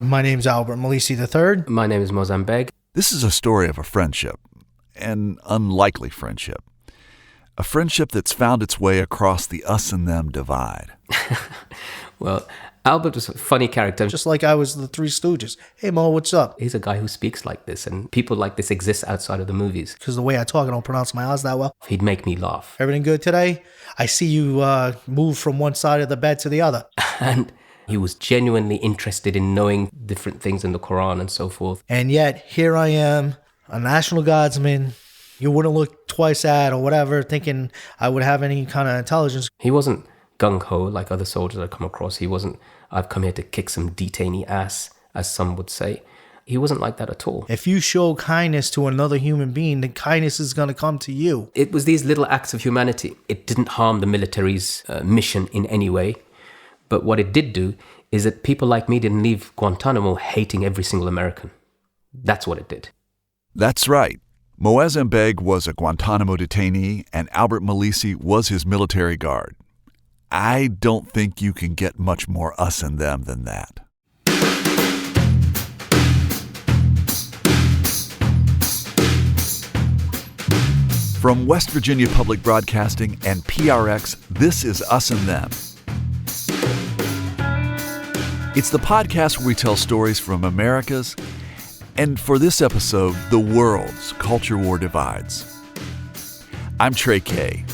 My name's Albert Melise III. My name is Moazzam Begg. This is a story of a friendship, an unlikely friendship. A friendship that's found its way across the us and them divide. Well, Albert was a funny character. Just like I was the Three Stooges. Hey, Mo, what's up? He's a guy who speaks like this, and people like this exist outside of the movies. Because the way I talk, I don't pronounce my R's that well. He'd make me laugh. Everything good today? I see you move from one side of the bed to the other. And he was genuinely interested in knowing different things in the Quran and so forth. And yet, here I am, a National Guardsman you wouldn't look twice at or whatever, thinking I would have any kind of intelligence. He wasn't gung-ho like other soldiers I've come across. He wasn't, I've come here to kick some detainee ass, as some would say. He wasn't like that at all. If you show kindness to another human being, then kindness is going to come to you. It was these little acts of humanity. It didn't harm the military's mission in any way. But what it did do is that people like me didn't leave Guantanamo hating every single American. That's what it did. That's right. Moazzam Begg was a Guantanamo detainee, and Albert Melise was his military guard. I don't think you can get much more us and them than that. From West Virginia Public Broadcasting and PRX, this is Us and Them. It's the podcast where we tell stories from America's, and for this episode, the world's culture war divides. I'm Trey Kay.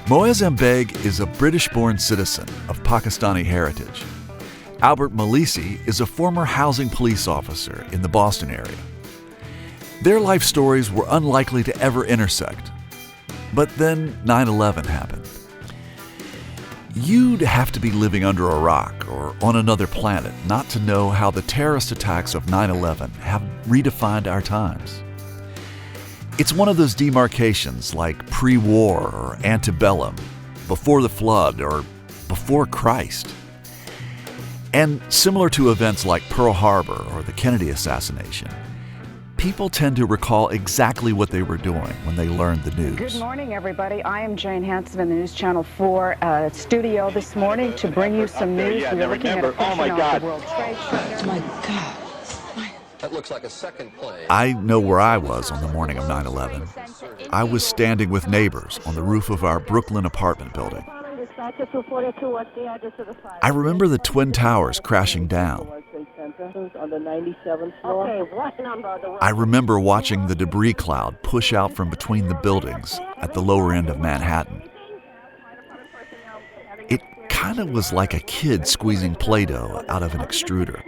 Moazzam Begg is a British-born citizen of Pakistani heritage. Albert Melise is a former housing police officer in the Boston area. Their life stories were unlikely to ever intersect. But then 9/11 happened. You'd have to be living under a rock or on another planet not to know how the terrorist attacks of 9/11 have redefined our times. It's one of those demarcations like pre-war or antebellum, before the flood or before Christ. And similar to events like Pearl Harbor or the Kennedy assassination, people tend to recall exactly what they were doing when they learned the news. Good morning, everybody. I am Jane Hansen in the News Channel 4 studio this morning to bring you some news. We are looking at a picture of the World Trade Center. Oh, my God. That looks like a second plane. I know where I was on the morning of 9/11. I was standing with neighbors on the roof of our Brooklyn apartment building. I remember the Twin Towers crashing down. I remember watching the debris cloud push out from between the buildings at the lower end of Manhattan. It kind of was like a kid squeezing Play-Doh out of an extruder.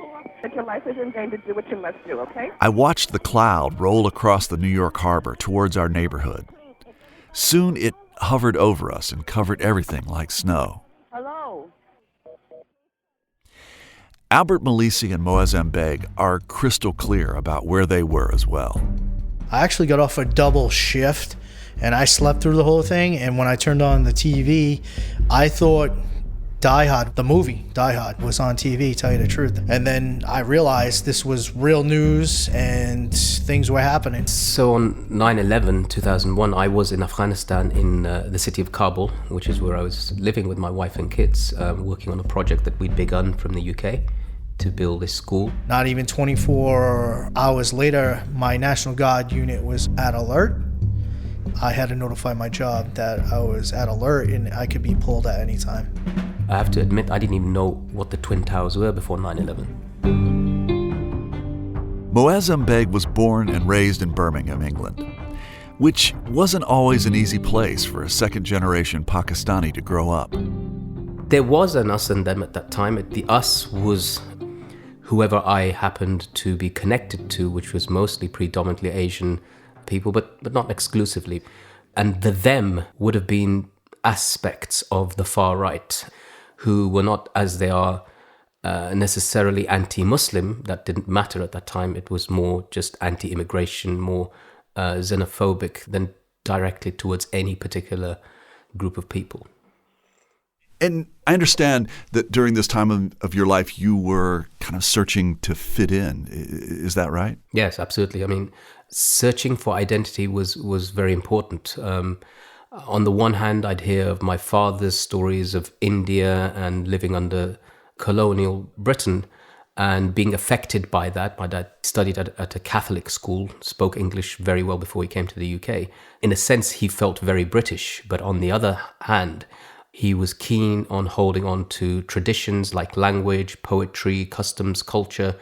Your life is in danger. Do what you must do, okay? I watched the cloud roll across the New York harbor towards our neighborhood. Soon it hovered over us and covered everything like snow. Hello. Albert Melise and Moazzam Begg are crystal clear about where they were as well. I actually got off a double shift, and I slept through the whole thing, and when I turned on the TV, I thought Die Hard, the movie Die Hard, was on TV, tell you the truth. And then I realized this was real news and things were happening. So on 9/11, 2001, I was in Afghanistan in the city of Kabul, which is where I was living with my wife and kids, working on a project that we'd begun from the UK to build a school. Not even 24 hours later, my National Guard unit was at alert. I had to notify my job that I was at alert and I could be pulled at any time. I have to admit, I didn't even know what the Twin Towers were before 9/11. Moazzam Begg was born and raised in Birmingham, England, which wasn't always an easy place for a second-generation Pakistani to grow up. There was an us and them at that time. The us was whoever I happened to be connected to, which was mostly predominantly Asian people, but not exclusively. And the them would have been aspects of the far right who were not, as they are, necessarily anti-Muslim. That didn't matter at that time. It was more just anti-immigration, more xenophobic than directly towards any particular group of people. And I understand that during this time of your life, you were kind of searching to fit in. Is that right? Yes, absolutely. I mean, searching for identity was very important. On the one hand, I'd hear of my father's stories of India and living under colonial Britain and being affected by that. My dad studied at a Catholic school, spoke English very well before he came to the UK. In a sense, he felt very British, but on the other hand, he was keen on holding on to traditions like language, poetry, customs, culture,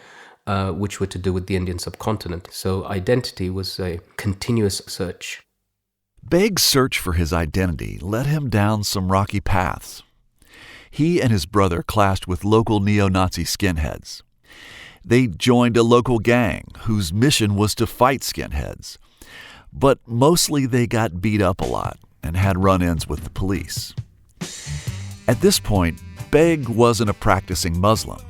which were to do with the Indian subcontinent. So identity was a continuous search. Begg's search for his identity led him down some rocky paths. He and his brother clashed with local neo-Nazi skinheads. They joined a local gang whose mission was to fight skinheads. But mostly they got beat up a lot and had run-ins with the police. At this point, Begg wasn't a practicing Muslim,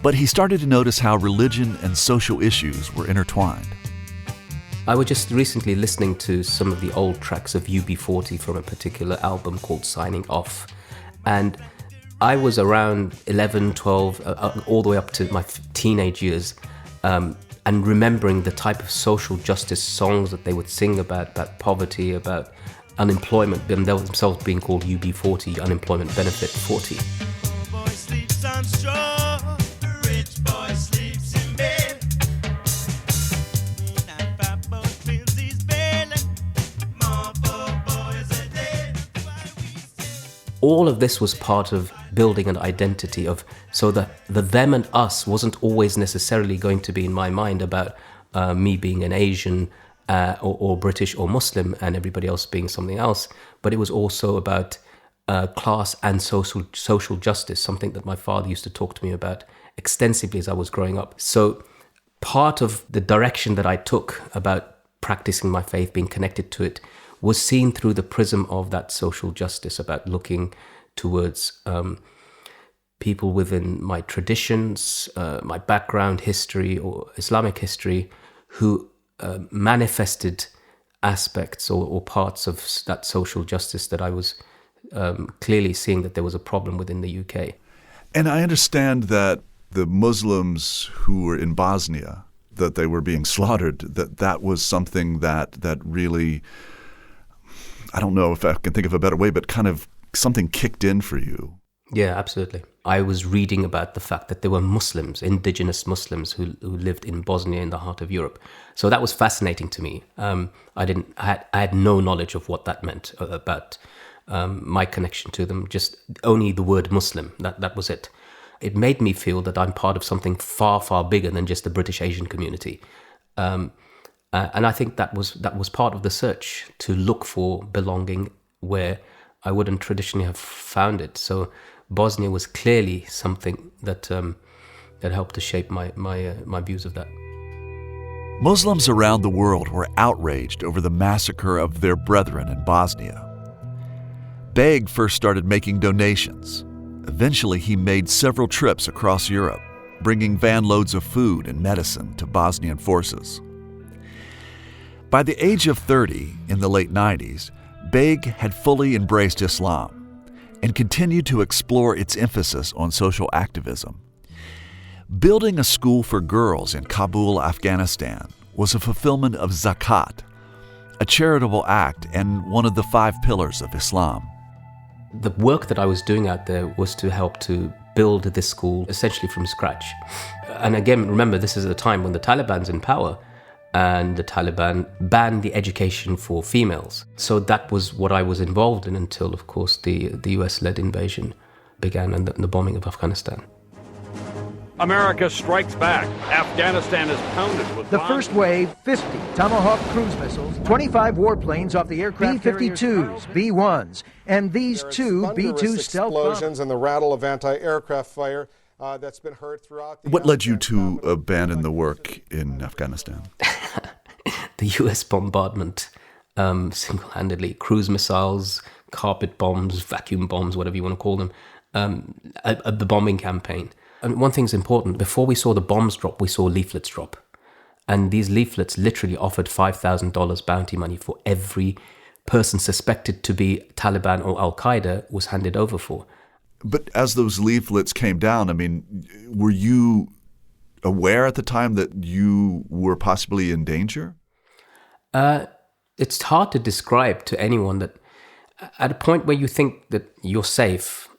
but he started to notice how religion and social issues were intertwined. I was just recently listening to some of the old tracks of UB40 from a particular album called Signing Off. And I was around 11, 12, all the way up to my teenage years, and remembering the type of social justice songs that they would sing about poverty, about unemployment, and they themselves being called UB40, Unemployment Benefit 40. All of this was part of building an identity of, so the them and us wasn't always necessarily going to be in my mind about me being an Asian or British or Muslim and everybody else being something else, but it was also about class and social justice, something that my father used to talk to me about extensively as I was growing up. So part of the direction that I took about practicing my faith, being connected to it, was seen through the prism of that social justice, about looking towards people within my traditions, my background, history, or Islamic history, who manifested aspects or parts of that social justice that I was clearly seeing that there was a problem within the UK. And I understand that the Muslims who were in Bosnia, that they were being slaughtered, that was something that really, I don't know if I can think of a better way, but kind of something kicked in for you. Yeah, absolutely. I was reading about the fact that there were Muslims, indigenous Muslims who lived in Bosnia in the heart of Europe. So that was fascinating to me. I had no knowledge of what that meant about my connection to them, just only the word Muslim, that was it. It made me feel that I'm part of something far, far bigger than just the British Asian community. And I think that was part of the search, to look for belonging where I wouldn't traditionally have found it. So Bosnia was clearly something that helped to shape my views of that. Muslims around the world were outraged over the massacre of their brethren in Bosnia. Begg first started making donations. Eventually, he made several trips across Europe, bringing van loads of food and medicine to Bosnian forces. By the age of 30, in the late 90s, Begg had fully embraced Islam and continued to explore its emphasis on social activism. Building a school for girls in Kabul, Afghanistan, was a fulfillment of zakat, a charitable act and one of the 5 pillars of Islam. The work that I was doing out there was to help to build this school essentially from scratch. And again, remember, this is a time when the Taliban's in power, and the Taliban banned the education for females. So that was what I was involved in until, of course, the US-led invasion began and the bombing of Afghanistan. America strikes back. Afghanistan is pounded with the first wave, 50 Tomahawk cruise missiles, 25 warplanes off the aircraft B-52s, B-1s, and these 2 B-2 stealth explosions and the rattle of anti-aircraft fire that's been heard throughout. What led you to abandon the work in Afghanistan? The US bombardment, single-handedly, cruise missiles, carpet bombs, vacuum bombs, whatever you want to call them, the bombing campaign. And one thing's important, before we saw the bombs drop, we saw leaflets drop. And these leaflets literally offered $5,000 bounty money for every person suspected to be Taliban or Al-Qaeda was handed over for. But as those leaflets came down, I mean, were you aware at the time that you were possibly in danger? It's hard to describe to anyone that at a point where you think that you're safe,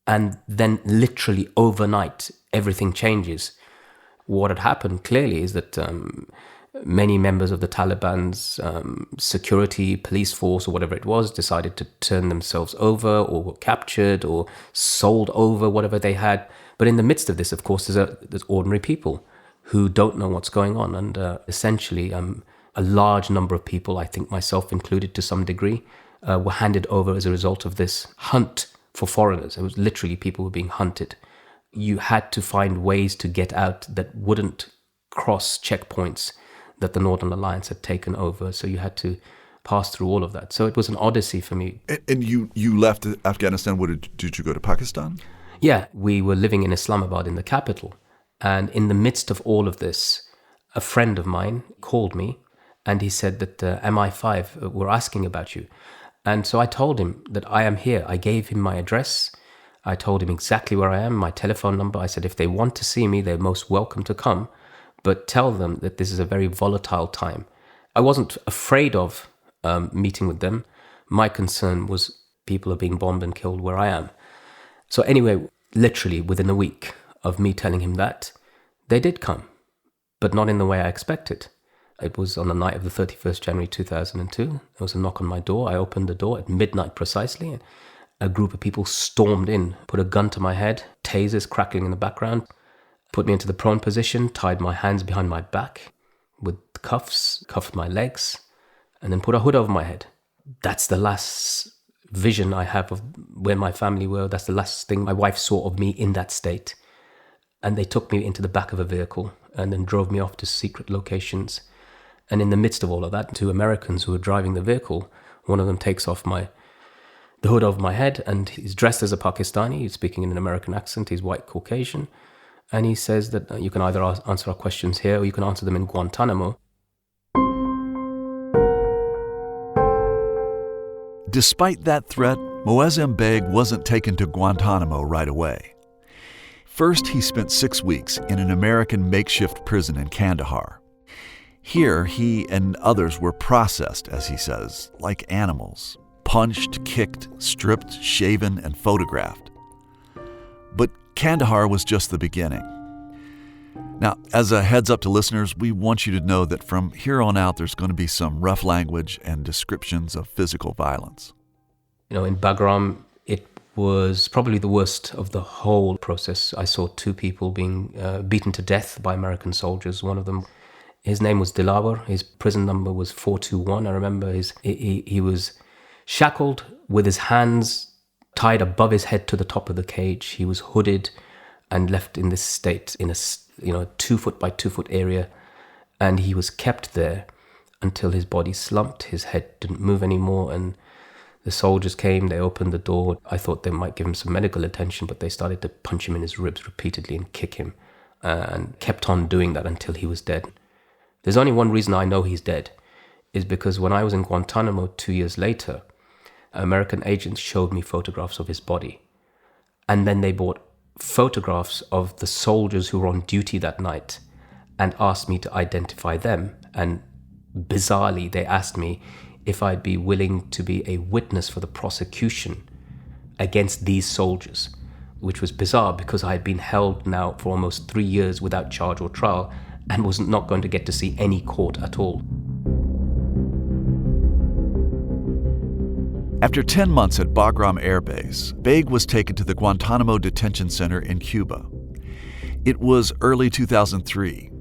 And then literally overnight, everything changes. What had happened clearly is that many members of the Taliban's security, police force, or whatever it was, decided to turn themselves over or were captured or sold over, whatever they had. But in the midst of this, of course, there's ordinary people who don't know what's going on. And essentially, a large number of people, I think myself included to some degree, were handed over as a result of this hunt for foreigners. It was literally people were being hunted. You had to find ways to get out that wouldn't cross checkpoints that the Northern Alliance had taken over. So you had to pass through all of that. So it was an odyssey for me. And you left Afghanistan. Did you go to Pakistan? Yeah, we were living in Islamabad, in the capital. And in the midst of all of this, a friend of mine called me and he said that MI5 were asking about you. And so I told him that I am here. I gave him my address. I told him exactly where I am, my telephone number. I said, if they want to see me, they're most welcome to come, but tell them that this is a very volatile time. I wasn't afraid of meeting with them. My concern was people are being bombed and killed where I am. So anyway, literally within a week of me telling him that, they did come, but not in the way I expected. It was on the night of the 31st January 2002. There was a knock on my door. I opened the door at midnight precisely, and a group of people stormed in, put a gun to my head, tasers crackling in the background, put me into the prone position, tied my hands behind my back with cuffs, cuffed my legs, and then put a hood over my head. That's the last vision I have of where my family were. That's the last thing my wife saw of me in that state. And they took me into the back of a vehicle and then drove me off to secret locations. And in the midst of all of that, two Americans who were driving the vehicle, one of them takes off the hood over my head, and he's dressed as a Pakistani. He's speaking in an American accent. He's white Caucasian. And he says that you can either answer our questions here or you can answer them in Guantanamo. Despite that threat, Moazzam Begg wasn't taken to Guantanamo right away. First, he spent 6 weeks in an American makeshift prison in Kandahar. Here, he and others were processed, as he says, like animals, punched, kicked, stripped, shaven, and photographed. But Kandahar was just the beginning. Now, as a heads up to listeners, we want you to know that from here on out, there's going to be some rough language and descriptions of physical violence. You know, in Bagram, it was probably the worst of the whole process. I saw two people being beaten to death by American soldiers. One of them, his name was Dilawar. His prison number was 421. I remember he was shackled with his hands tied above his head to the top of the cage. He was hooded and left in this state in a 2 foot by 2 foot area, and he was kept there until his body slumped, his head didn't move anymore, and the soldiers came, they opened the door. I thought they might give him some medical attention, but they started to punch him in his ribs repeatedly and kick him, and kept on doing that until he was dead. There's only one reason I know he's dead, is because when I was in Guantanamo 2 years later, American agents showed me photographs of his body. And then they brought photographs of the soldiers who were on duty that night and asked me to identify them. And bizarrely, they asked me if I'd be willing to be a witness for the prosecution against these soldiers, which was bizarre because I had been held now for almost 3 years without charge or trial and was not going to get to see any court at all. After 10 months at Bagram Air Base, Begg was taken to the Guantanamo Detention Center in Cuba. It was early 2003.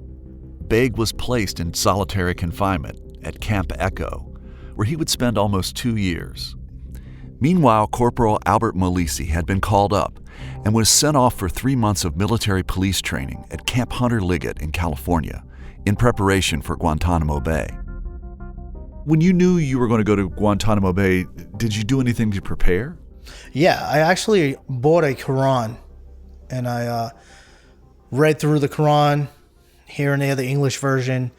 Begg was placed in solitary confinement at Camp Echo, where he would spend almost 2 years. Meanwhile, Corporal Albert Melise had been called up and was sent off for 3 months of military police training at Camp Hunter Liggett in California in preparation for Guantanamo Bay. When you knew you were going to go to Guantanamo Bay, did you do anything to prepare? Yeah, I actually bought a Quran, and I read through the Quran, here and there, the English version,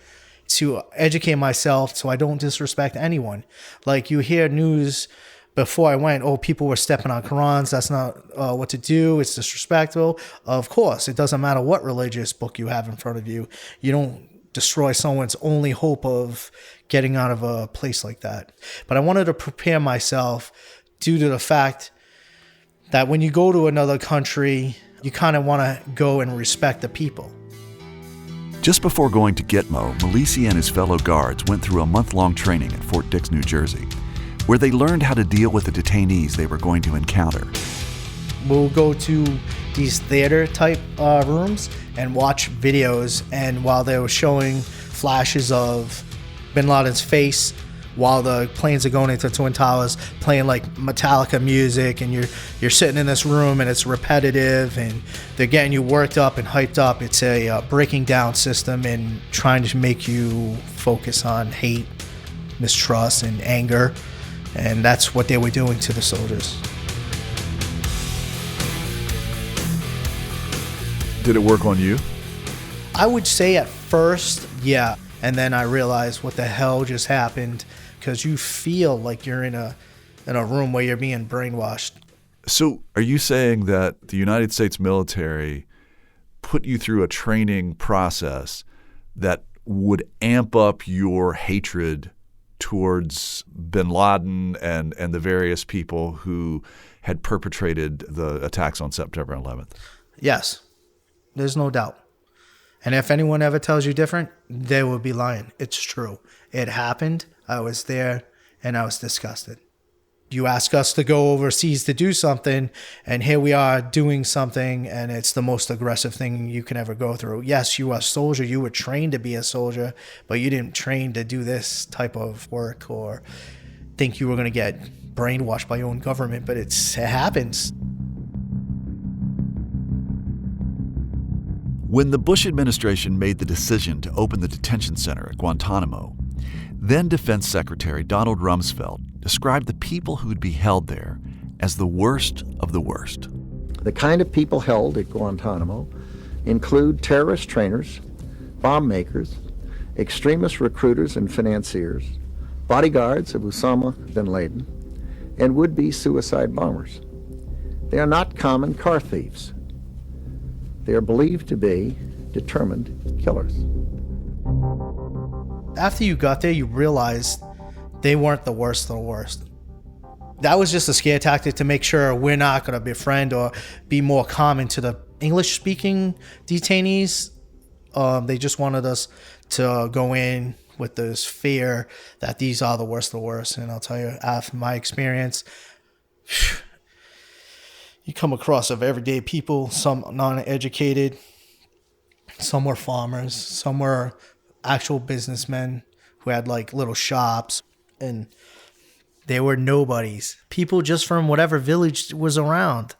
to educate myself so I don't disrespect anyone. Like, you hear news before I went, people were stepping on Qurans. That's not what to do. It's disrespectful. Of course, it doesn't matter what religious book you have in front of you. You don't destroy someone's only hope of getting out of a place like that. But I wanted to prepare myself due to the fact that when you go to another country, you kind of want to go and respect the people. Just before going to Gitmo, Melise and his fellow guards went through a month-long training at Fort Dix, New Jersey, where they learned how to deal with the detainees they were going to encounter. We'll go to these theater-type rooms and watch videos, and while they were showing flashes of Bin Laden's face, while the planes are going into Twin Towers, playing like Metallica music, and you're sitting in this room and it's repetitive and they're getting you worked up and hyped up. It's a breaking down system and trying to make you focus on hate, mistrust, and anger. And that's what they were doing to the soldiers. Did it work on you? I would say at first, yeah. And then I realized what the hell just happened, because you feel like you're in a room where you're being brainwashed. So are you saying that the United States military put you through a training process that would amp up your hatred towards Bin Laden and the various people who had perpetrated the attacks on September 11th? Yes, there's no doubt. And if anyone ever tells you different, they will be lying. It's true. It happened. I was there, and I was disgusted. You ask us to go overseas to do something, and here we are doing something, and it's the most aggressive thing you can ever go through. Yes, you are a soldier. You were trained to be a soldier, but you didn't train to do this type of work or think you were going to get brainwashed by your own government, but it happens. When the Bush administration made the decision to open the detention center at Guantanamo, then Defense Secretary Donald Rumsfeld described the people who'd be held there as the worst of the worst. The kind of people held at Guantanamo include terrorist trainers, bomb makers, extremist recruiters and financiers, bodyguards of Osama bin Laden, and would-be suicide bombers. They are not common car thieves. They are believed to be determined killers. After you got there, you realized they weren't the worst of the worst. That was just a scare tactic to make sure we're not going to befriend or be more common to the English-speaking detainees. They just wanted us to go in with this fear that these are the worst of the worst. And I'll tell you, after my experience, you come across of everyday people, some non-educated, some were farmers, some were actual businessmen who had like little shops, and they were nobodies. People just from whatever village was around,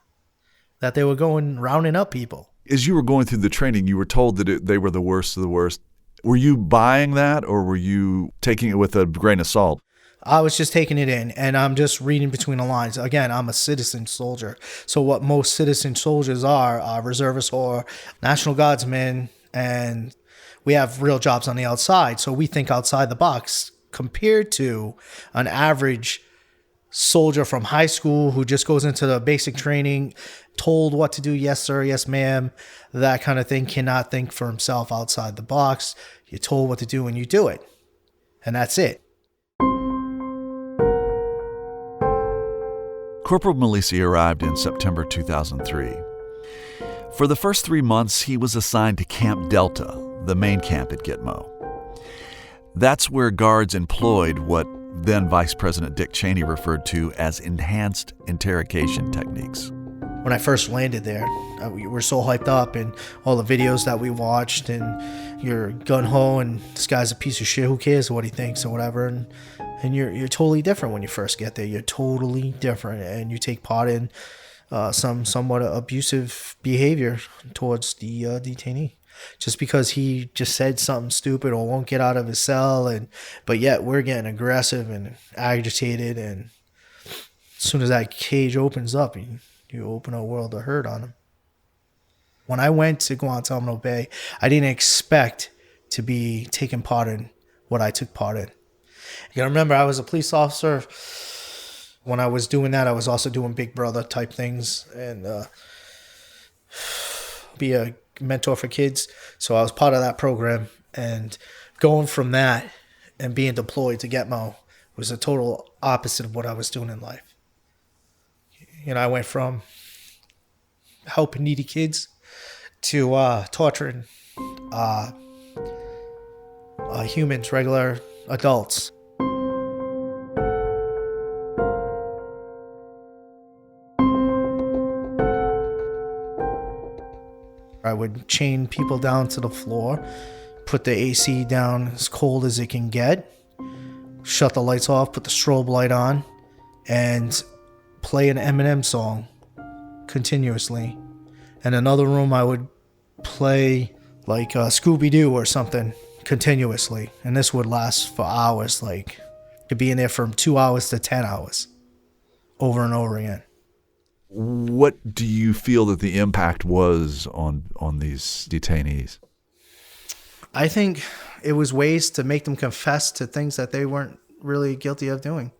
that they were going rounding up people. As you were going through the training, you were told that they were the worst of the worst. Were you buying that, or were you taking it with a grain of salt? I was just taking it in, and I'm just reading between the lines. Again, I'm a citizen soldier. So what most citizen soldiers are reservists or National Guardsmen, and we have real jobs on the outside. So we think outside the box compared to an average soldier from high school who just goes into the basic training, told what to do, yes sir, yes ma'am, that kind of thing, cannot think for himself outside the box. You're told what to do and you do it. And that's it. Corporal Melise arrived in September 2003. For the first 3 months, he was assigned to Camp Delta, the main camp at Gitmo. That's where guards employed what then Vice President Dick Cheney referred to as enhanced interrogation techniques. When I first landed there, we were so hyped up, and all the videos that we watched, and you're gung-ho, and this guy's a piece of shit, who cares what he thinks or whatever, and you're totally different when you first get there. You're totally different, and you take part in some somewhat abusive behavior towards the detainee, just because he just said something stupid or won't get out of his cell, but yet we're getting aggressive and agitated, and as soon as that cage opens up, you open a world of hurt on him. When I went to Guantanamo Bay, I didn't expect to be taking part in what I took part in. You gotta remember, I was a police officer. When I was doing that, I was also doing Big Brother type things and be a mentor for kids. So I was part of that program, and going from that and being deployed to Gitmo was a total opposite of what I was doing in life. You know, I went from helping needy kids to torturing humans, regular adults. I would chain people down to the floor, put the AC down as cold as it can get, shut the lights off, put the strobe light on, and play an Eminem song continuously. In another room, I would play like Scooby-Doo or something continuously. And this would last for hours, like could be in there from 2 hours to 10 hours over and over again. What do you feel that the impact was on these detainees? I think it was ways to make them confess to things that they weren't really guilty of doing.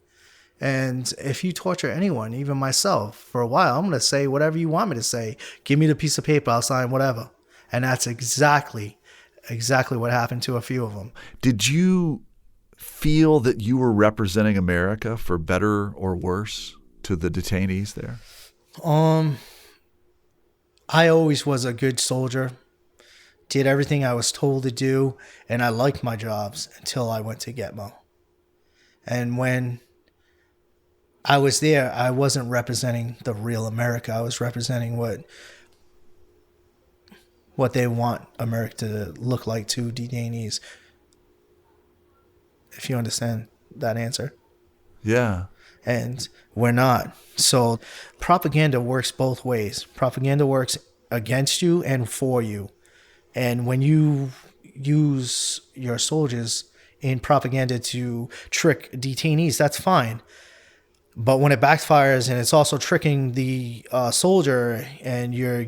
And if you torture anyone, even myself, for a while, I'm going to say whatever you want me to say. Give me the piece of paper, I'll sign whatever. And that's exactly what happened to a few of them. Did you feel that you were representing America for better or worse to the detainees there? I always was a good soldier, did everything I was told to do, and I liked my jobs until I went to Gitmo. And when I was there, I wasn't representing the real America. I was representing what they want America to look like to detainees. If you understand that answer. Yeah. And we're not. So propaganda works both ways. Propaganda works against you and for you. And when you use your soldiers in propaganda to trick detainees, that's fine. But when it backfires and it's also tricking the soldier, and you're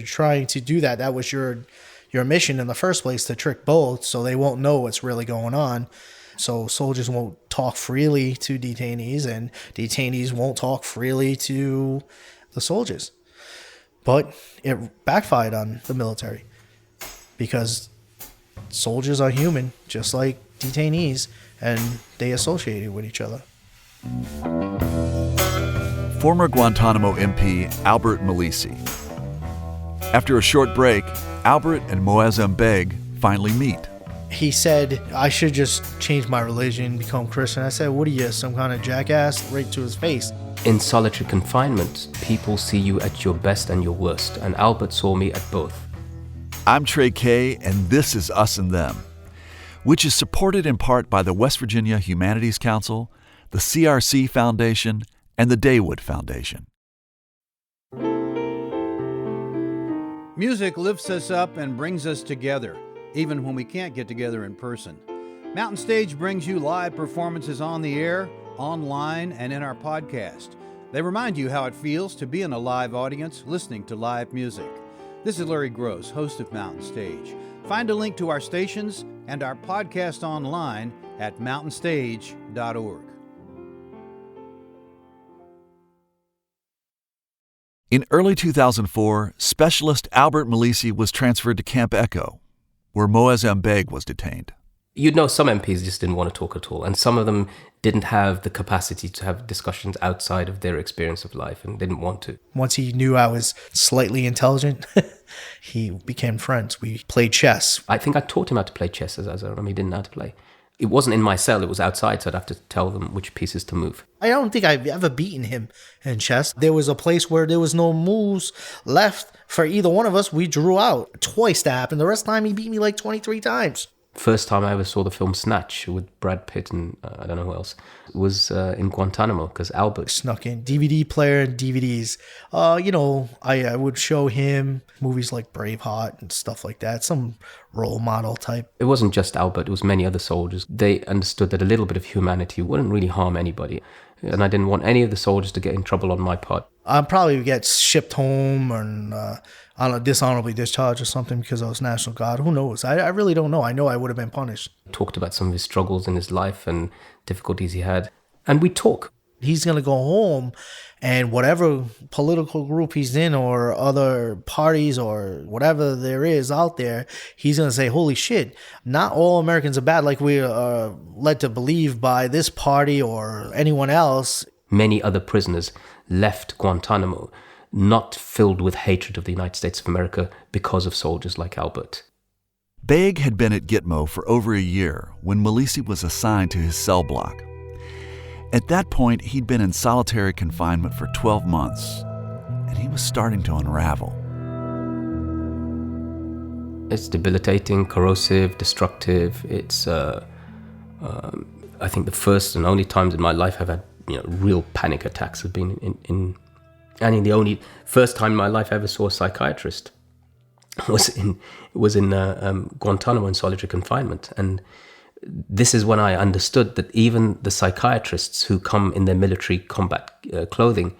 trying to do that, that was your mission in the first place, to trick both, so they won't know what's really going on. So soldiers won't talk freely to detainees, and detainees won't talk freely to the soldiers. But it backfired on the military because soldiers are human, just like detainees, and they associated with each other. Former Guantanamo MP Albert Melise. After a short break, Albert and Moazzam Begg finally meet. He said, I should just change my religion, become Christian. I said, what are you, some kind of jackass? Right to his face. In solitary confinement, people see you at your best and your worst, and Albert saw me at both. I'm Trey Kay, and this is Us and Them, which is supported in part by the West Virginia Humanities Council, the CRC Foundation, and the Daywood Foundation. Music lifts us up and brings us together, even when we can't get together in person. Mountain Stage brings you live performances on the air, online, and in our podcast. They remind you how it feels to be in a live audience listening to live music. This is Larry Gross, host of Mountain Stage. Find a link to our stations and our podcast online at mountainstage.org. In early 2004, Specialist Albert Melise was transferred to Camp Echo, where Moazzam Begg was detained. You'd know some MPs just didn't want to talk at all, and some of them didn't have the capacity to have discussions outside of their experience of life and didn't want to. Once he knew I was slightly intelligent, he became friends. We played chess. I think I taught him how to play chess, as I remember. He didn't know how to play. It wasn't in my cell, it was outside, so I'd have to tell them which pieces to move. I don't think I've ever beaten him in chess. There was a place where there was no moves left for either one of us. We drew out. Twice that happened. The rest of the time, he beat me like 23 times. First time I ever saw the film Snatch with Brad Pitt and I don't know who else, was in Guantanamo, because Albert snuck in DVD player and DVDs. I would show him movies like Braveheart and stuff like that, some role model type. It wasn't just Albert, it was many other soldiers. They understood that a little bit of humanity wouldn't really harm anybody. And I didn't want any of the soldiers to get in trouble on my part. I'd probably get shipped home and dishonorably discharged or something because I was National Guard. Who knows? I really don't know. I know I would have been punished. Talked about some of his struggles in his life and difficulties he had. And we talk. He's going to go home, and whatever political group he's in or other parties or whatever there is out there, he's going to say, holy shit, not all Americans are bad like we are led to believe by this party or anyone else. Many other prisoners left Guantanamo not filled with hatred of the United States of America because of soldiers like Albert. Begg had been at Gitmo for over a year when Melise was assigned to his cell block. At that point, he'd been in solitary confinement for 12 months, and he was starting to unravel. It's debilitating, corrosive, destructive. It's, I think the first and only times in my life I've had, real panic attacks have been in the only first time in my life I ever saw a psychiatrist was in Guantanamo in solitary confinement. And this is when I understood that even the psychiatrists who come in their military combat clothing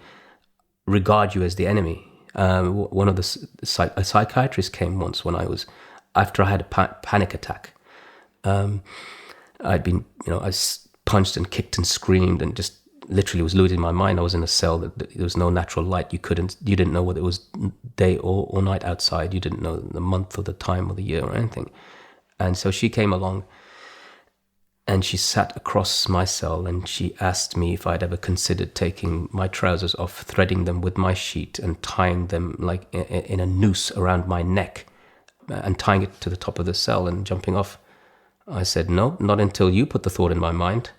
regard you as the enemy. One of a psychiatrist came once after I had a panic attack. I'd been, I punched and kicked and screamed and just literally was losing my mind. I was in a cell that there was no natural light. You didn't know whether it was day or night outside. You didn't know the month or the time or the year or anything. And so she came along and she sat across my cell and she asked me if I'd ever considered taking my trousers off, threading them with my sheet and tying them like in a noose around my neck and tying it to the top of the cell and jumping off. I said, no, not until you put the thought in my mind.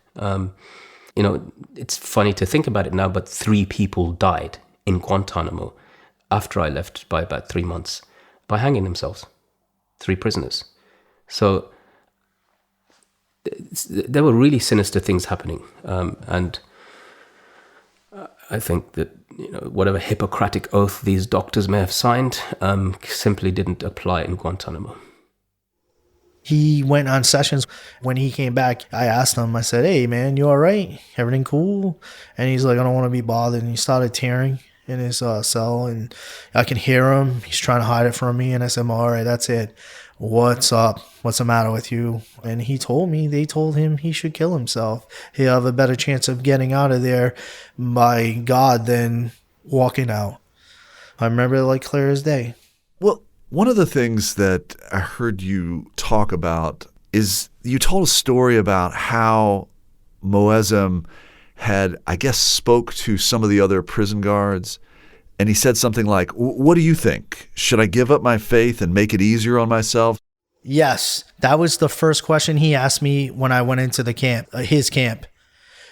It's funny to think about it now, but 3 people died in Guantanamo after I left by about 3 months by hanging themselves. 3 prisoners. So there were really sinister things happening. And I think that, whatever Hippocratic oath these doctors may have signed simply didn't apply in Guantanamo. He went on sessions. When he came back, I asked him, I said, hey, man, you all right? Everything cool? And he's like, I don't want to be bothered. And he started tearing in his cell, and I can hear him. He's trying to hide it from me. And I said, all right, that's it. What's up? What's the matter with you? And they told him he should kill himself. He'll have a better chance of getting out of there, by God, than walking out. I remember it like clear as day. Well, one of the things that I heard you talk about is you told a story about how Moazzam had, I guess, spoke to some of the other prison guards, and he said something like, what do you think? Should I give up my faith and make it easier on myself? Yes, that was the first question he asked me when I went into the camp, his camp.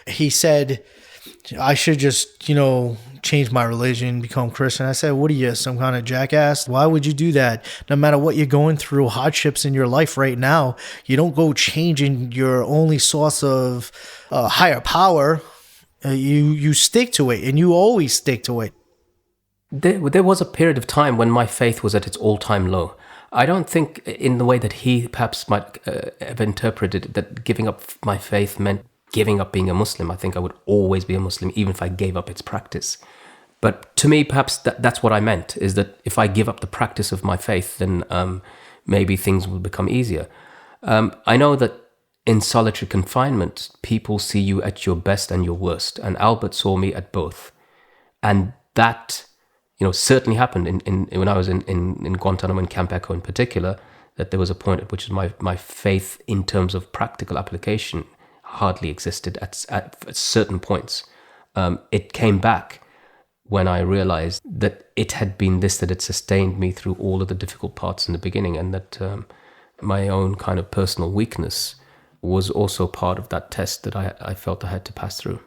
He said, I should just, change my religion, become Christian. I said, what are you, some kind of jackass? Why would you do that? No matter what you're going through, hardships in your life right now, you don't go changing your only source of higher power. You stick to it, and you always stick to it. There was a period of time when my faith was at its all-time low. I don't think in the way that he perhaps might have interpreted it, that giving up my faith meant giving up being a Muslim. I think I would always be a Muslim, even if I gave up its practice. But to me, perhaps that's what I meant, is that if I give up the practice of my faith, then maybe things will become easier. I know that in solitary confinement, people see you at your best and your worst. And Albert saw me at both. And that, certainly happened when I was in Guantanamo and Camp Echo in particular, that there was a point at which my faith in terms of practical application hardly existed at certain points. It came back when I realized that it had been this that had sustained me through all of the difficult parts in the beginning, and that my own kind of personal weakness was also part of that test that I felt I had to pass through.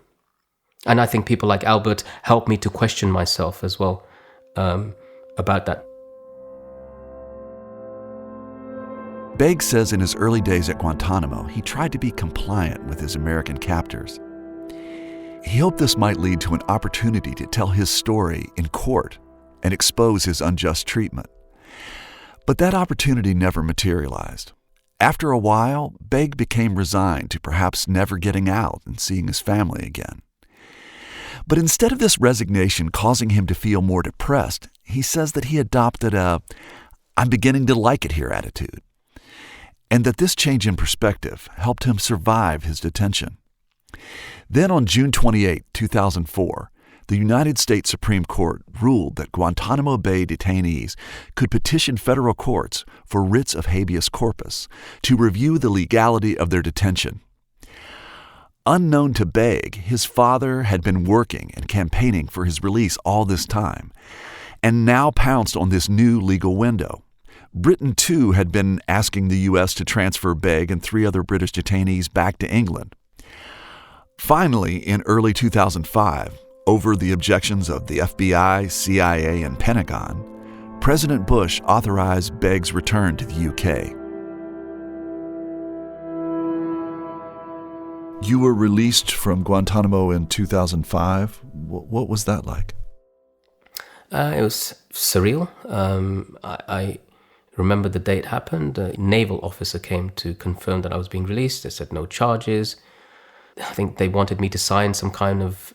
And I think people like Albert helped me to question myself as well about that. Begg says in his early days at Guantanamo, he tried to be compliant with his American captors. He hoped this might lead to an opportunity to tell his story in court and expose his unjust treatment. But that opportunity never materialized. After a while, Begg became resigned to perhaps never getting out and seeing his family again. But instead of this resignation causing him to feel more depressed, he says that he adopted a "I'm beginning to like it here" attitude, and that this change in perspective helped him survive his detention. Then on June 28, 2004, the United States Supreme Court ruled that Guantanamo Bay detainees could petition federal courts for writs of habeas corpus to review the legality of their detention. Unknown to Begg, his father had been working and campaigning for his release all this time, and now pounced on this new legal window. Britain, too, had been asking the U.S. to transfer Begg and 3 other British detainees back to England. Finally, in early 2005, over the objections of the FBI, CIA, and Pentagon, President Bush authorized Begg's return to the UK. You were released from Guantanamo in 2005. What was that like? It was surreal. I remember the day it happened. A naval officer came to confirm that I was being released. They said no charges. I think they wanted me to sign some kind of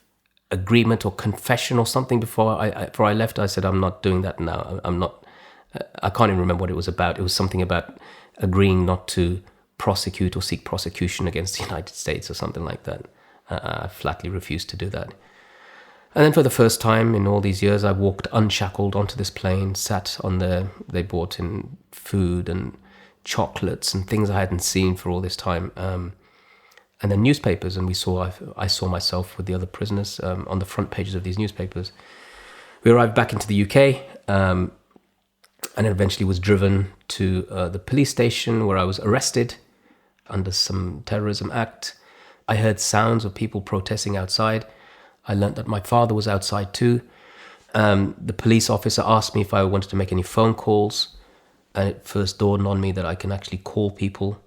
agreement or confession or something before I left. I said, I'm not doing that now. I'm not. I can't even remember what it was about. It was something about agreeing not to prosecute or seek prosecution against the United States or something like that. I flatly refused to do that. And then for the first time in all these years, I walked unshackled onto this plane, sat on there. They brought in food and chocolates and things I hadn't seen for all this time. And then newspapers, and I saw myself with the other prisoners on the front pages of these newspapers. We arrived back into the UK, and eventually was driven to the police station where I was arrested under some terrorism act. I heard sounds of people protesting outside. I learned that my father was outside too. The police officer asked me if I wanted to make any phone calls, and it first dawned on me that I can actually call people,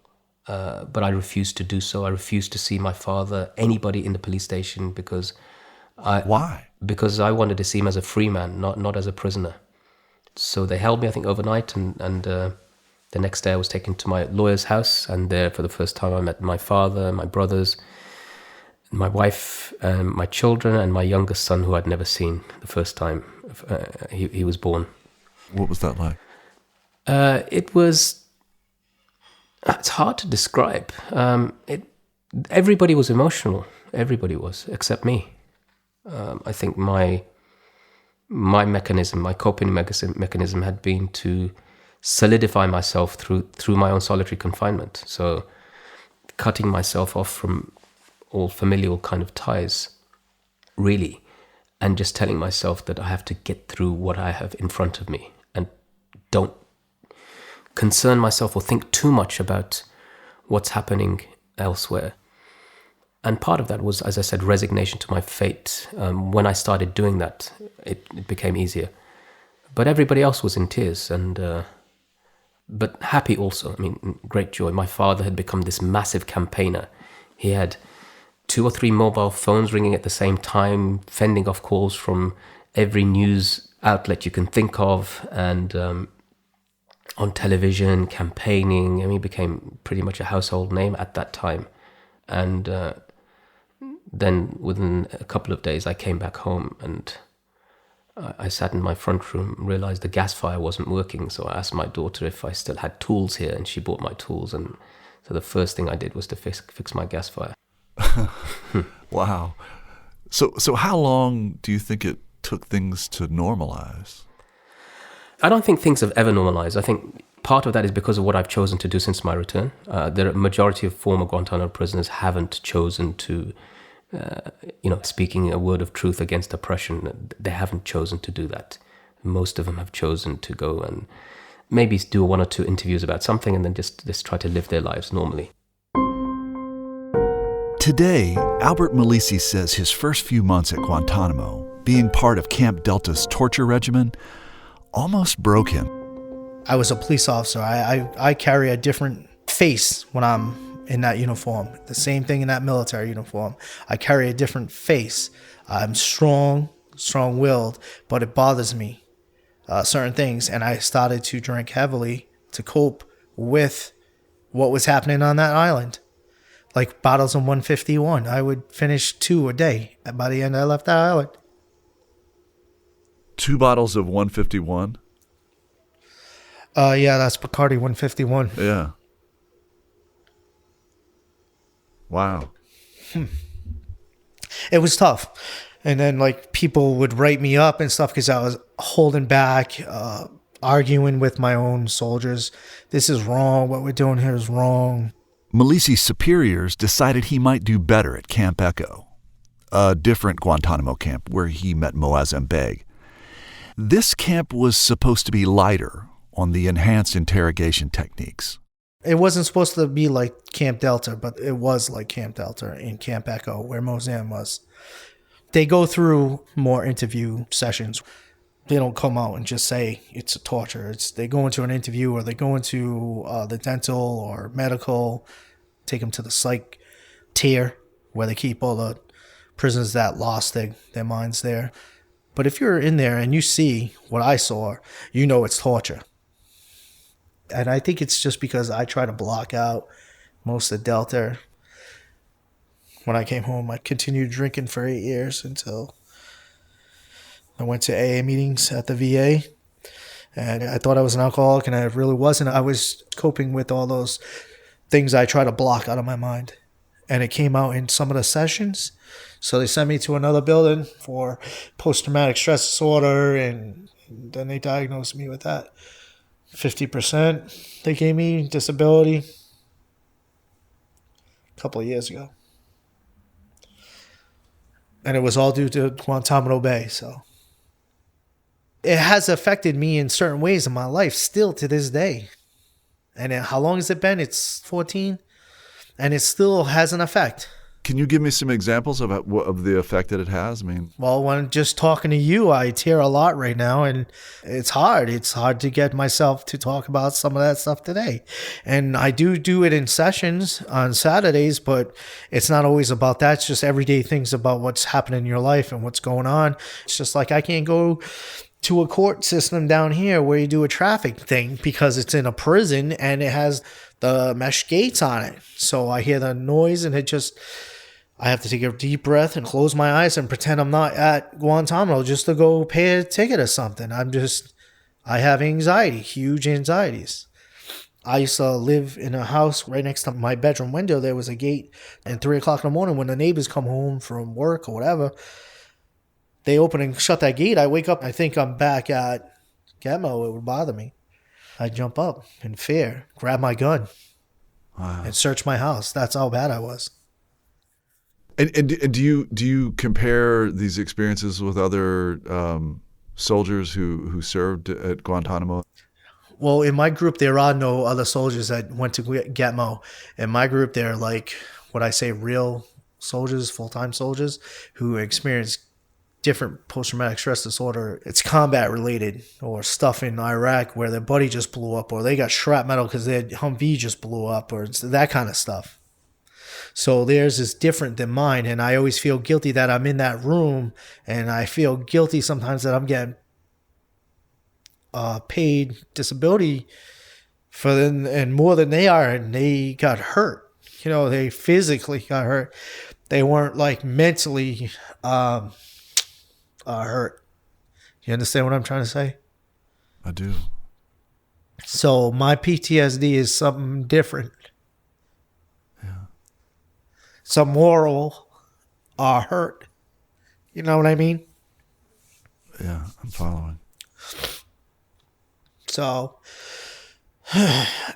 but I refused to do so. I refused to see my father, anybody in the police station, because Why? Because I wanted to see him as a free man, not as a prisoner. So they held me, I think, overnight, and the next day I was taken to my lawyer's house, and there for the first time I met my father, my brothers, my wife, my children, and my youngest son, who I'd never seen the first time he was born. What was that like? It's hard to describe. Everybody was emotional. Everybody was, except me. I think my mechanism, my coping mechanism had been to solidify myself through my own solitary confinement. So cutting myself off from all familial kind of ties, really, and just telling myself that I have to get through what I have in front of me and don't concern myself or think too much about what's happening elsewhere. And part of that was, as I said, resignation to my fate. When I started doing that, it became easier. But everybody else was in tears, but happy also. I mean, great joy. My father had become this massive campaigner. He had 2 or 3 mobile phones ringing at the same time, fending off calls from every news outlet you can think of, and on television, campaigning. I mean, he became pretty much a household name at that time. And then within a couple of days, I came back home, and I sat in my front room, realized the gas fire wasn't working. So I asked my daughter if I still had tools here, and she brought my tools. And so the first thing I did was to fix my gas fire. Wow. So how long do you think it took things to normalize? I don't think things have ever normalized. I think part of that is because of what I've chosen to do since my return. The majority of former Guantanamo prisoners haven't chosen to, speaking a word of truth against oppression. They haven't chosen to do that. Most of them have chosen to go and maybe do 1 or 2 interviews about something and then just try to live their lives normally. Today, Albert Melise says his first few months at Guantanamo, being part of Camp Delta's torture regimen, almost broke him. I was a police officer. I carry a different face when I'm in that uniform. The same thing in that military uniform. I carry a different face. I'm strong-willed, but it bothers me, certain things. And I started to drink heavily to cope with what was happening on that island. Like bottles of 151. I would finish 2 a day. By the end, I left that island. 2 bottles of 151? Yeah, that's Bacardi 151. Yeah. Wow. It was tough. And then, people would write me up and stuff because I was holding back, arguing with my own soldiers. This is wrong. What we're doing here is wrong. Melise's superiors decided he might do better at Camp Echo, a different Guantanamo camp where he met Moazzam Begg. This camp was supposed to be lighter on the enhanced interrogation techniques. It wasn't supposed to be like Camp Delta, but it was like Camp Delta in Camp Echo, where Moazzam was. They go through more interview sessions. They don't come out and just say it's a torture. They go into an interview, or they go into the dental or medical, take them to the psych tier where they keep all the prisoners that lost their minds there. But if you're in there and you see what I saw, you know it's torture. And I think it's just because I try to block out most of Delta. When I came home, I continued drinking for 8 years until I went to AA meetings at the VA. And I thought I was an alcoholic, and I really wasn't. I was coping with all those things I try to block out of my mind. And it came out in some of the sessions. So they sent me to another building for post-traumatic stress disorder, and then they diagnosed me with that. 50% they gave me disability a couple of years ago. And it was all due to Guantanamo Bay, so. It has affected me in certain ways in my life still to this day. And how long has it been? It's 14. And it still has an effect. Can you give me some examples of the effect that it has? I mean, well, when just talking to you, I tear a lot right now, and it's hard. It's hard to get myself to talk about some of that stuff today. And I do it in sessions on Saturdays, but it's not always about that. It's just everyday things about what's happening in your life and what's going on. It's just like I can't go to a court system down here where you do a traffic thing because it's in a prison and it has the mesh gates on it. So I hear the noise, and I have to take a deep breath and close my eyes and pretend I'm not at Guantanamo just to go pay a ticket or something. I have anxiety, huge anxieties. I used to live in a house right next to my bedroom window. There was a gate, and 3 o'clock in the morning when the neighbors come home from work or whatever, they open and shut that gate. I wake up, I think I'm back at Gitmo. It would bother me. I'd jump up in fear, grab my gun, and search my house. That's how bad I was. And do you compare these experiences with other soldiers who served at Guantanamo? Well, in my group, there are no other soldiers that went to Gitmo. In my group, they're like what I say, real soldiers, full-time soldiers who experience different post-traumatic stress disorder. It's combat related, or stuff in Iraq where their buddy just blew up, or they got shrapnel because their Humvee just blew up, or that kind of stuff. So theirs is different than mine, and I always feel guilty that I'm in that room, and I feel guilty sometimes that I'm getting paid disability for them, and more than they are, and they got hurt. You know, they physically got hurt. They weren't like mentally hurt. You understand what I'm trying to say? I do. So my PTSD is something different. Some moral hurt. You know what I mean? Yeah, I'm following. So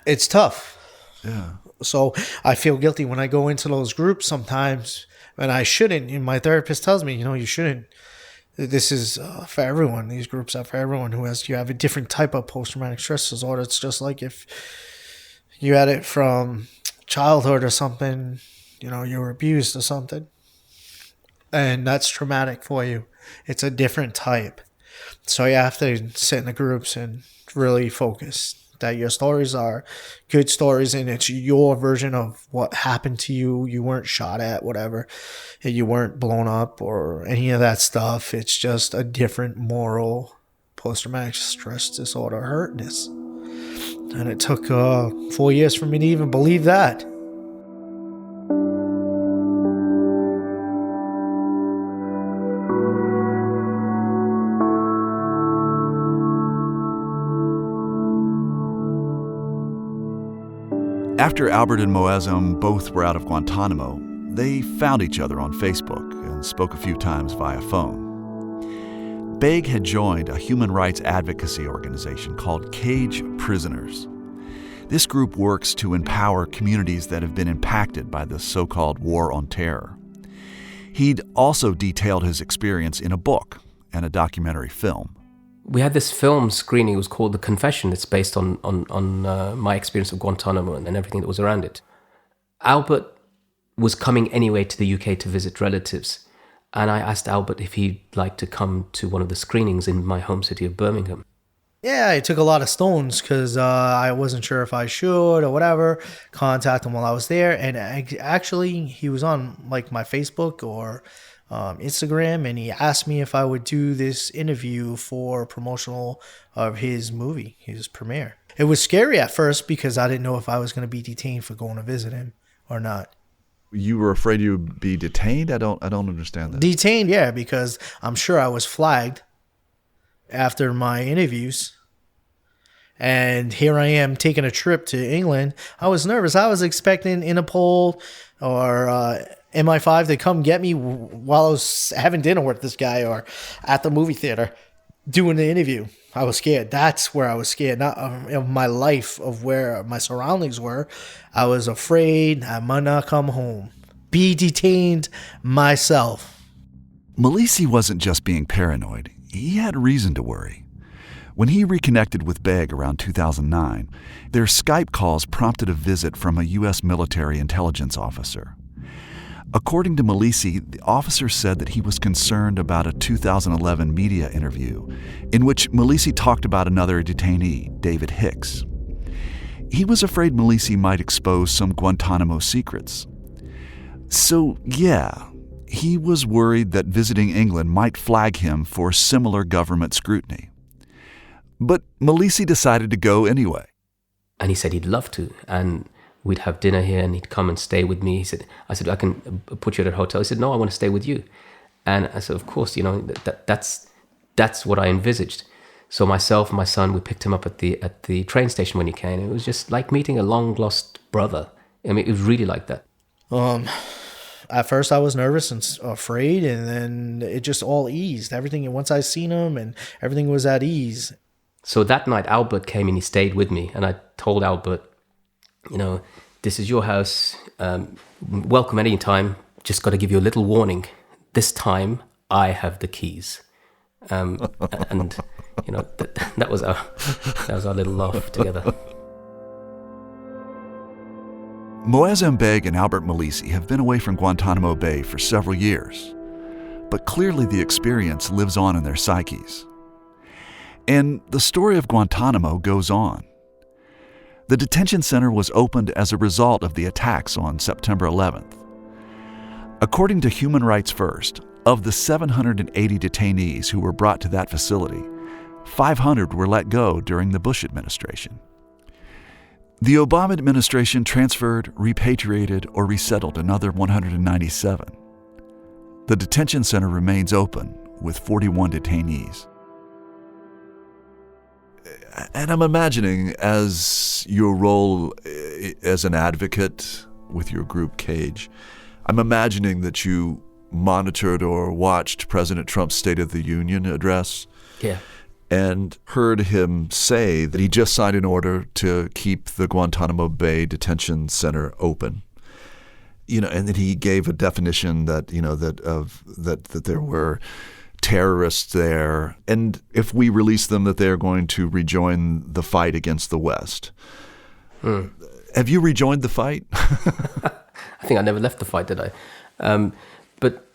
it's tough. Yeah. So I feel guilty when I go into those groups sometimes, and I shouldn't. And my therapist tells me, you shouldn't. This is for everyone. These groups are for everyone you have a different type of post-traumatic stress disorder. It's just like if you had it from childhood or something, you were abused or something, and that's traumatic for you. It's a different type. So you have to sit in the groups and really focus that your stories are good stories, and it's your version of what happened to you. You weren't shot at, whatever. You weren't blown up or any of that stuff. It's just a different moral post-traumatic stress disorder hurtness. And it took 4 years for me to even believe that. After Albert and Moazzam both were out of Guantanamo, they found each other on Facebook and spoke a few times via phone. Begg had joined a human rights advocacy organization called Cage Prisoners. This group works to empower communities that have been impacted by the so-called War on Terror. He'd also detailed his experience in a book and a documentary film. We had this film screening. It was called The Confession. It's based on my experience of Guantanamo and everything that was around it. Albert was coming anyway to the UK to visit relatives. And I asked Albert if he'd like to come to one of the screenings in my home city of Birmingham. Yeah, I took a lot of stones because I wasn't sure if I should or whatever. Contact him while I was there. And actually, he was on like my Facebook or Instagram, and he asked me if I would do this interview for promotional of his movie, his premiere. It was scary at first because I didn't know if I was going to be detained for going to visit him or not. You were afraid you would be detained? I don't understand that. Detained, yeah, because I'm sure I was flagged after my interviews. And here I am taking a trip to England. I was nervous. I was expecting Interpol or MI5 to come get me while I was having dinner with this guy or at the movie theater doing the interview. I was scared. That's where I was scared, not of my life, of where my surroundings were. I was afraid I might not come home, be detained myself. Melise wasn't just being paranoid. He had reason to worry. When he reconnected with Begg around 2009, their Skype calls prompted a visit from a U.S. military intelligence officer. According to Melise, the officer said that he was concerned about a 2011 media interview in which Melise talked about another detainee, David Hicks. He was afraid Melise might expose some Guantanamo secrets. So, yeah, he was worried that visiting England might flag him for similar government scrutiny. But Melise decided to go anyway. And he said he'd love to, and we'd have dinner here and he'd come and stay with me. I said, I can put you at a hotel. He said, no, I want to stay with you. And I said, of course, that's what I envisaged. So myself and my son, we picked him up at the train station when he came. It was just like meeting a long-lost brother. I mean, it was really like that. At first I was nervous and afraid, and then it just all eased. Everything, once I seen him, and everything was at ease. So that night, Albert came and he stayed with me. And I told Albert, this is your house. Welcome at any time. Just got to give you a little warning. This time, I have the keys. And that was our little laugh together. Moazzam Begg and Albert Melise have been away from Guantanamo Bay for several years, but clearly the experience lives on in their psyches. And the story of Guantanamo goes on. The detention center was opened as a result of the attacks on September 11th. According to Human Rights First, of the 780 detainees who were brought to that facility, 500 were let go during the Bush administration. The Obama administration transferred, repatriated, or resettled another 197. The detention center remains open with 41 detainees. And I'm imagining, as your role as an advocate with your group Cage, I'm imagining that you monitored or watched President Trump's State of the Union address. Yeah. And heard him say that he just signed an order to keep the Guantanamo Bay Detention Center open. And that he gave a definition that that there were terrorists there, and if we release them, that they're going to rejoin the fight against the West. Have you rejoined the fight? I think I never left the fight, did I? But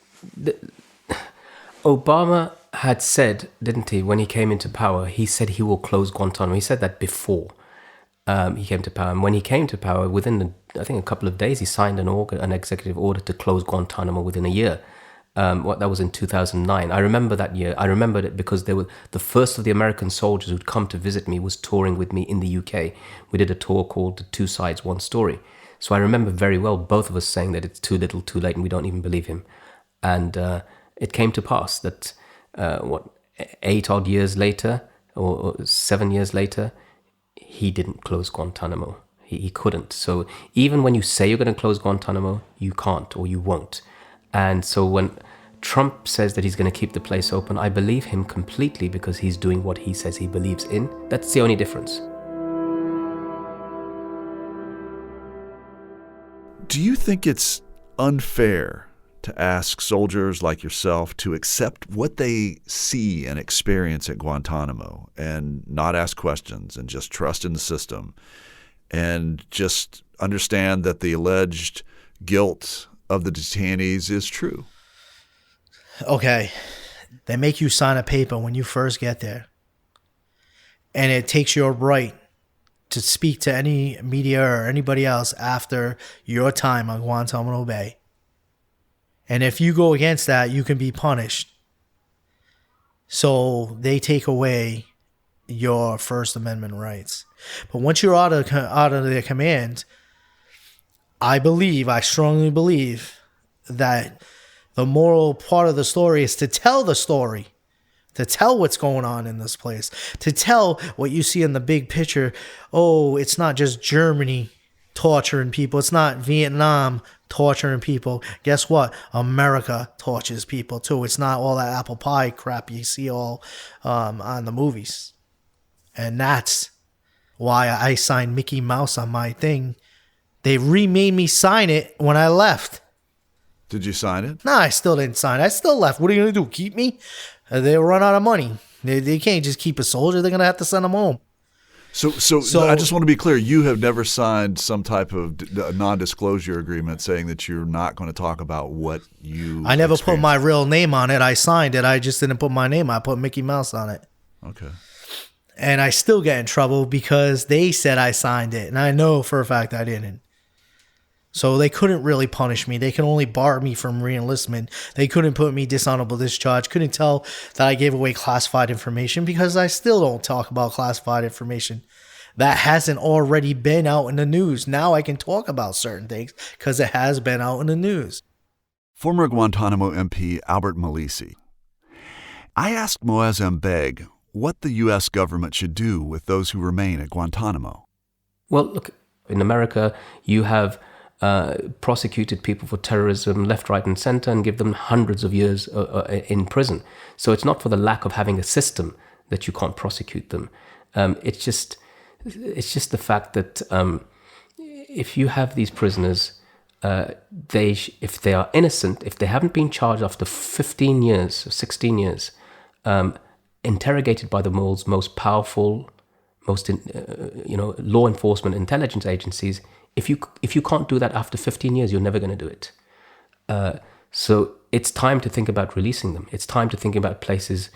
Obama had said, didn't he, when he came into power, he said he will close Guantanamo. He said that before he came to power. And when he came to power, within, I think, a couple of days, he signed an executive order to close Guantanamo within a year. That was in 2009. I remember that year. I remembered it because the first of the American soldiers who'd come to visit me was touring with me in the UK. We did a tour called The Two Sides, One Story. So I remember very well both of us saying that it's too little, too late, and we don't even believe him. And it came to pass that, 8 odd years later, or 7 years later, he didn't close Guantanamo. He couldn't. So even when you say you're going to close Guantanamo, you can't or you won't. And so when Trump says that he's going to keep the place open, I believe him completely because he's doing what he says he believes in. That's the only difference. Do you think it's unfair to ask soldiers like yourself to accept what they see and experience at Guantanamo and not ask questions and just trust in the system and just understand that the alleged guilt of the detainees is true? Okay, they make you sign a paper when you first get there, and it takes your right to speak to any media or anybody else after your time on Guantanamo Bay. And if you go against that, you can be punished. So they take away your First Amendment rights. But once you're out of their command, I strongly believe that the moral part of the story is to tell the story, to tell what's going on in this place, to tell what you see in the big picture. Oh, it's not just Germany torturing people. It's not Vietnam torturing people. Guess what? America tortures people too. It's not all that apple pie crap you see all on the movies. And that's why I signed Mickey Mouse on my thing. They remade me sign it when I left. Did you sign it? No, I still didn't sign it. I still left. What are you going to do? Keep me? They'll run out of money. They can't just keep a soldier. They're going to have to send them home. So I just want to be clear. You have never signed some type of non-disclosure agreement saying that you're not going to talk about what you I never experienced. put my real name on it. I signed it. I just didn't put my name. I put Mickey Mouse on it. Okay. And I still get in trouble because they said I signed it. And I know for a fact I didn't. So they couldn't really punish me. They could only bar me from reenlistment. They couldn't put me dishonorable discharge. Couldn't tell that I gave away classified information because I still don't talk about classified information. That hasn't already been out in the news. Now I can talk about certain things because it has been out in the news. Former Guantanamo MP Albert Melise. I asked Moazzam Begg what the U.S. government should do with those who remain at Guantanamo. Well, look, in America, you have prosecuted people for terrorism left, right, and center and give them hundreds of years in prison. So it's not for the lack of having a system that you can't prosecute them. It's just the fact that if you have these prisoners, if they are innocent, if they haven't been charged after 15 years or 16 years, interrogated by the world's most powerful, most law enforcement intelligence agencies. If you can't do that after 15 years, you're never going to do it. So it's time to think about releasing them. It's time to think about places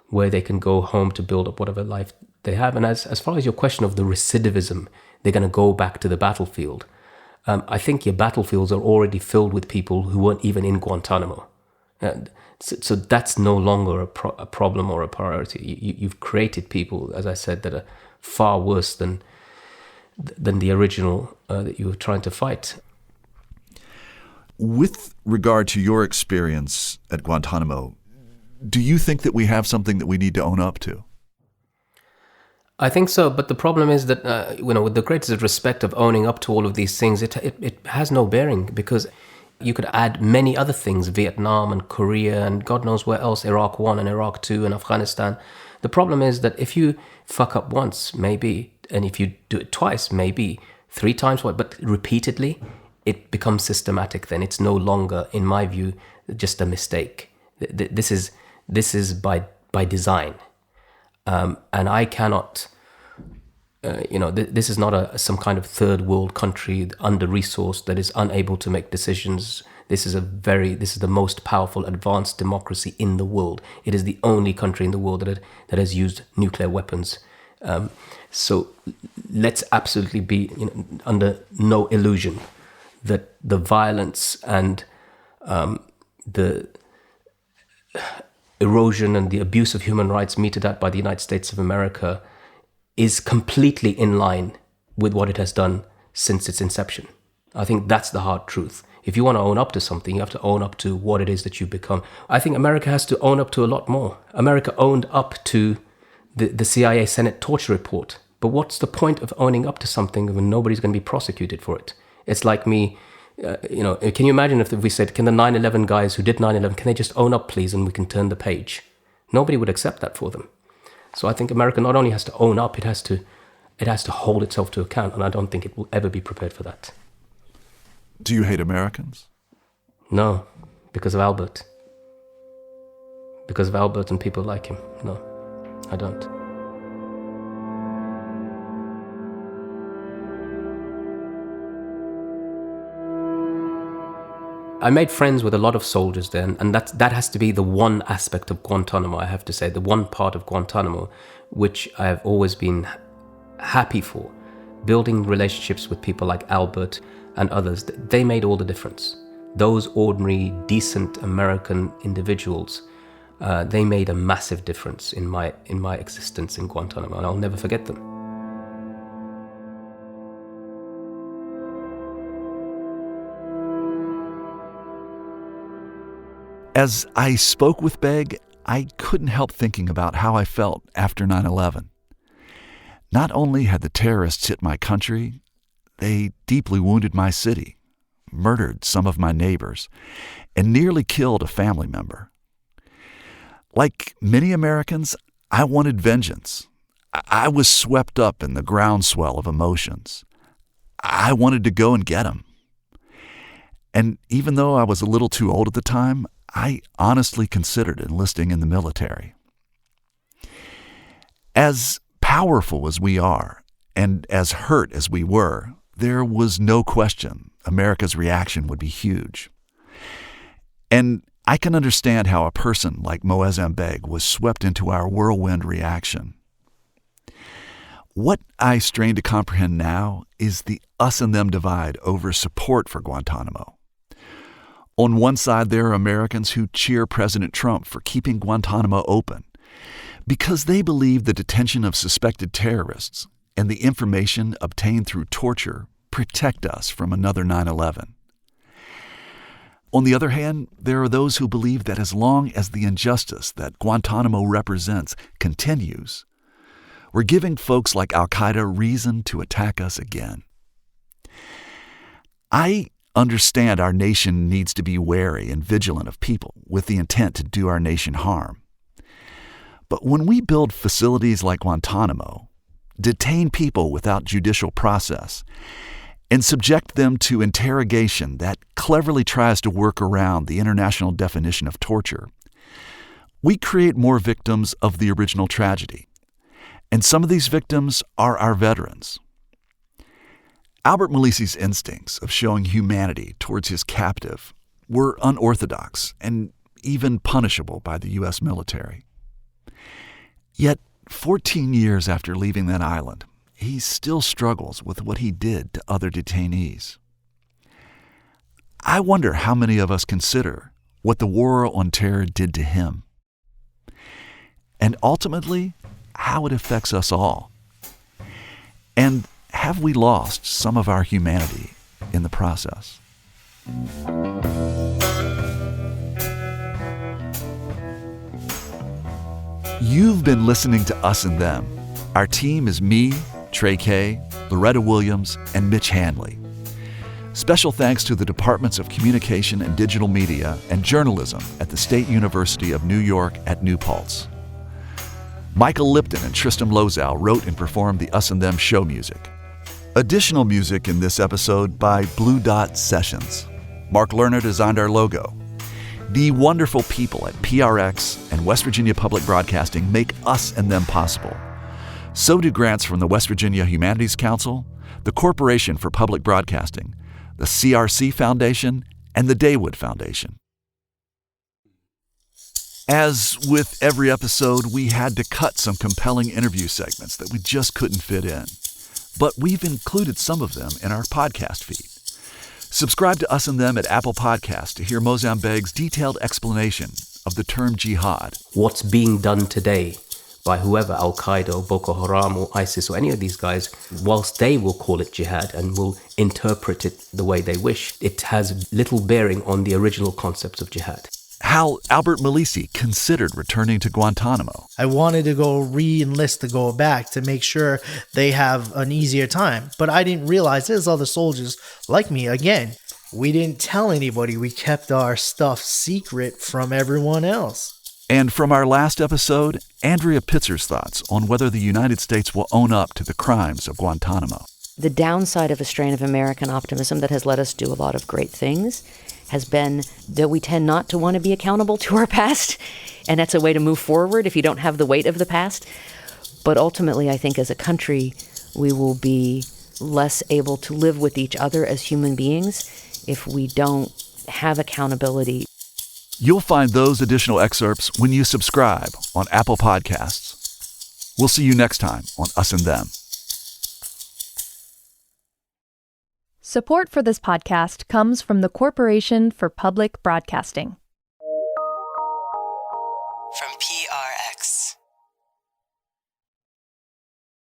where they can go home to build up whatever life they have. And as far as your question of the recidivism, they're going to go back to the battlefield. I think your battlefields are already filled with people who weren't even in Guantanamo. So that's no longer a problem or a priority. You've created people, as I said, that are far worse than the original that you were trying to fight. With regard to your experience at Guantanamo, do you think that we have something that we need to own up to? I think so, but the problem is that, with the greatest respect of owning up to all of these things, it has no bearing because you could add many other things, Vietnam and Korea and God knows where else, Iraq 1 and Iraq 2 and Afghanistan. The problem is that if you fuck up once, maybe, and if you do it twice, maybe, 3 times, but repeatedly, it becomes systematic then. It's no longer, in my view, just a mistake. This is by design. And I cannot, this is not some kind of third world country under-resourced that is unable to make decisions. This is the most powerful advanced democracy in the world. It is the only country in the world that has used nuclear weapons. So let's absolutely be under no illusion that the violence and the erosion and the abuse of human rights meted out by the United States of America is completely in line with what it has done since its inception. I think that's the hard truth. If you want to own up to something, you have to own up to what it is that you become. I think America has to own up to a lot more. America owned up to the CIA Senate torture report. But what's the point of owning up to something when nobody's going to be prosecuted for it? It's like me, can you imagine if we said, can the 9/11 guys who did 9/11, can they just own up, please, and we can turn the page? Nobody would accept that for them. So I think America not only has to own up, it has to hold itself to account, and I don't think it will ever be prepared for that. Do you hate Americans? No, because of Albert. Because of Albert and people like him. No, I don't. I made friends with a lot of soldiers then, and that has to be the one aspect of Guantanamo, I have to say, the one part of Guantanamo which I have always been happy for. Building relationships with people like Albert and others, they made all the difference. Those ordinary, decent American individuals, they made a massive difference in my existence in Guantanamo, and I'll never forget them. As I spoke with Begg, I couldn't help thinking about how I felt after 9/11. Not only had the terrorists hit my country, they deeply wounded my city, murdered some of my neighbors, and nearly killed a family member. Like many Americans, I wanted vengeance. I was swept up in the groundswell of emotions. I wanted to go and get them. And even though I was a little too old at the time, I honestly considered enlisting in the military. As powerful as we are, and as hurt as we were, there was no question America's reaction would be huge. And I can understand how a person like Moazzam Begg was swept into our whirlwind reaction. What I strain to comprehend now is the us and them divide over support for Guantanamo. On one side, there are Americans who cheer President Trump for keeping Guantanamo open because they believe the detention of suspected terrorists and the information obtained through torture protect us from another 9/11. On the other hand, there are those who believe that as long as the injustice that Guantanamo represents continues, we're giving folks like Al-Qaeda reason to attack us again. I understand our nation needs to be wary and vigilant of people with the intent to do our nation harm. But when we build facilities like Guantanamo, detain people without judicial process, and subject them to interrogation that cleverly tries to work around the international definition of torture, we create more victims of the original tragedy. And some of these victims are our veterans. Albert Melise's instincts of showing humanity towards his captive were unorthodox and even punishable by the U.S. military. Yet, 14 years after leaving that island, he still struggles with what he did to other detainees. I wonder how many of us consider what the war on terror did to him, and ultimately, how it affects us all. And have we lost some of our humanity in the process? You've been listening to Us and Them. Our team is me, Trey Kay, Loretta Williams, and Mitch Hanley. Special thanks to the Departments of Communication and Digital Media and Journalism at the State University of New York at New Paltz. Michael Lipton and Tristan Lozow wrote and performed the Us and Them show music. Additional music in this episode by Blue Dot Sessions. Mark Lerner designed our logo. The wonderful people at PRX and West Virginia Public Broadcasting make Us and Them possible. So do grants from the West Virginia Humanities Council, the Corporation for Public Broadcasting, the CRC Foundation, and the Daywood Foundation. As with every episode, we had to cut some compelling interview segments that we just couldn't fit in. But we've included some of them in our podcast feed. Subscribe to Us and Them at Apple Podcasts to hear Moazzam Begg's detailed explanation of the term jihad. What's being done today by whoever, Al-Qaeda or Boko Haram or ISIS or any of these guys, whilst they will call it jihad and will interpret it the way they wish, it has little bearing on the original concepts of jihad. How Albert Melise considered returning to Guantanamo. I wanted to go re-enlist to go back to make sure they have an easier time. But I didn't realize there's other soldiers like me. Again, we didn't tell anybody. We kept our stuff secret from everyone else. And from our last episode, Andrea Pitzer's thoughts on whether the United States will own up to the crimes of Guantanamo. The downside of a strain of American optimism that has let us do a lot of great things has been that we tend not to want to be accountable to our past, and that's a way to move forward if you don't have the weight of the past. But ultimately, I think as a country, we will be less able to live with each other as human beings if we don't have accountability. You'll find those additional excerpts when you subscribe on Apple Podcasts. We'll see you next time on Us and Them. Support for this podcast comes from the Corporation for Public Broadcasting.